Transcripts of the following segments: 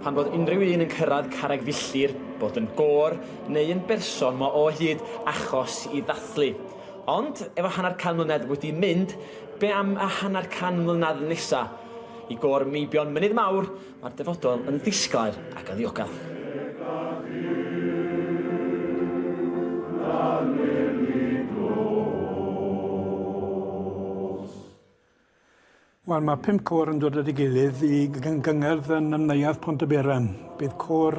pan bod unrhyw un yn cyrraedd carreg filltir, bod yn gôr neu yn berson mae o hyd achos I ddathlu. Ond, efo hanner can mlynedd wedi mynd, be am y hanner can mlynedd nesa? I gôr meibion mynydd mawr, mae'r dyfodol yn ddisglair ac yn ddiogel. Wel, mae 5 côr yn dod at ei gilydd I gyngerdd yn ymwneud Pontyberan. Bydd côr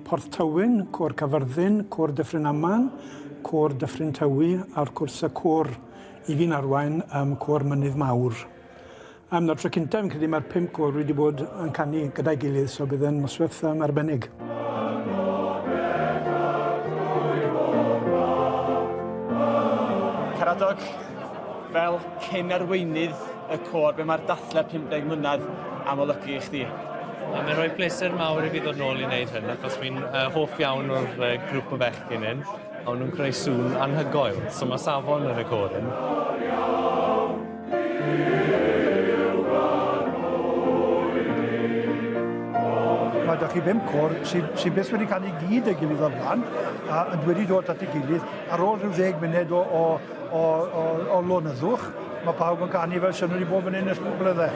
Porth Tywyn, côr Cyfyrddin, côr Dyffryn Aman, côr Dyffryn Tywi a'r cwrs y côr I Fyn Arwain, côr Mynydd Mawr. Na'r tro cyntaf fi'n credu mae'r 5 côr wedi bod yn canu gyda'i gilydd, so bydd yn noswaith arbennig. Caradog, fel cyn arweinydd y côr, be mae'r dathlau 50 mlynedd am olygu I chdi? Mae'n rhoi pleser mawr I fi ddod nôl I wneud hyn, achos fi'n hoff iawn o'r grŵp o fechgyn hyn, a nhw'n creu sŵn anhygoel, so mae safon yn y côr hyn. Mae 'da chi 5 côr sy'n beth wedi canu gyd y gilydd o'r blaen, a yn wedi dod at ei gilydd ar ôl rhyw 10 munud o lonyddwch. Mae pawb yn canu fel sy'n wedi bod fan hyn ers blynydde.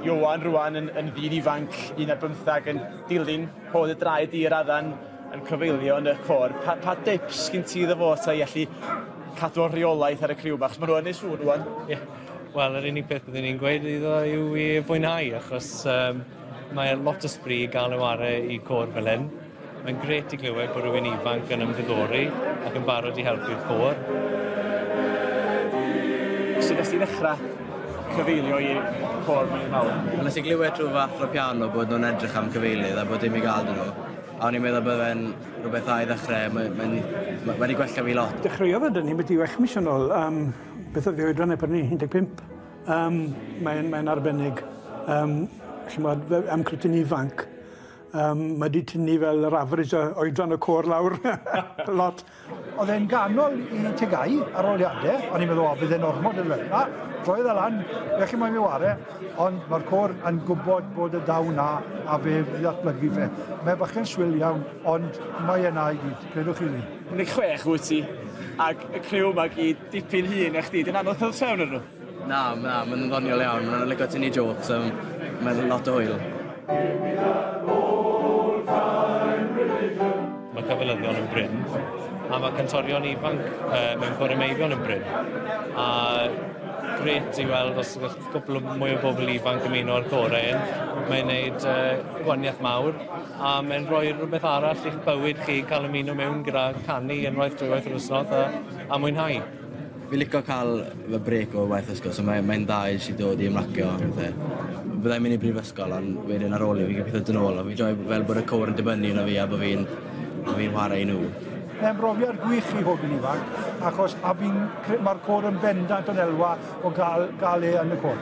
Iwan rwan yn ddyn ifanc, 15, yn dilyn hod y draed i'r addan yn cyfeilio yn y côr. Pa dips gen ti iddo fo ta I allu cadw rheolaeth ar y criw bach? Mae nhw'n ei sŵn rwan. Wel, yr unig beth byddwn ni'n gweud iddo yw I fwynhau, achos mae lot o sbri I gael yw I côr fel hyn. Mae'n gret I glywed bod rhywun ifanc yn ymddiddori ac yn barod I helpu'r côr. Sut nes ti ddechrau cyfeilio I côr Mynydd Mawr? Nes I glywed trwy fath o piano bod nhw'n edrych am cyfeilydd a bod dim I gael dyn nhw. A o'n i'n meddwl bod fe'n rhywbeth dda I ddechrau, mae'n I gwella fi lot. Dechreuodd ydyn ni wedi 8 mis yn ôl, beth oedd ei oedran efo'r ni, 15. Mae'n arbennig. Am crytyn ifanc. Mae wedi tynnu fel yr average o oedran y côr lawr. Lot. Oedd e'n ganol I tegau ar oliadau, o'n i'n meddwl, bydd e'n ormod yn fel. Droedd e lan, felly mae'n mi ware, ond mae'r côr yn gwybod bod y daw na a fe ddatblygu fe. Mae bach yn swil iawn, ond mae yna I gyd, credwch chi fi. 16 wyt ti, ac y criw yma gyd dipyn hun eich di, dyn anodd fel sewn yn nhw? Na, mae'n ddoniol iawn, mae'n licio tynnu jokes, mae'n lot o hwyl. Mae cyfalyddion yn bryn, a mae cantorion ifanc mewn côr meibion yn bryn. A gret I weld os yw'n cwbl mwy o bobl ifanc ymuno o'r côr hyn. Mae'n gwneud gwaniaeth mawr, a mae'n rhoi rhywbeth arall i'ch bywyd chi cael ymuno mewn gyda canu unwaith drwywaith yr wythnos a mwynhau. Fi licio cael fy brec o waith ysgol, so mae'n da I dod I ymlacio. Byddai'n mynd I brifysgol, ond wedyn ar ôl I fi gyda dyn ôl, a fi'n joio fel bod y côr yn dibynnu yna fi a bod fi'n chwarae I nhw. Mae'n brofiad gwych I hogan ifanc, achos mae'r côr yn bendant yn elwa o gael e yn y côr.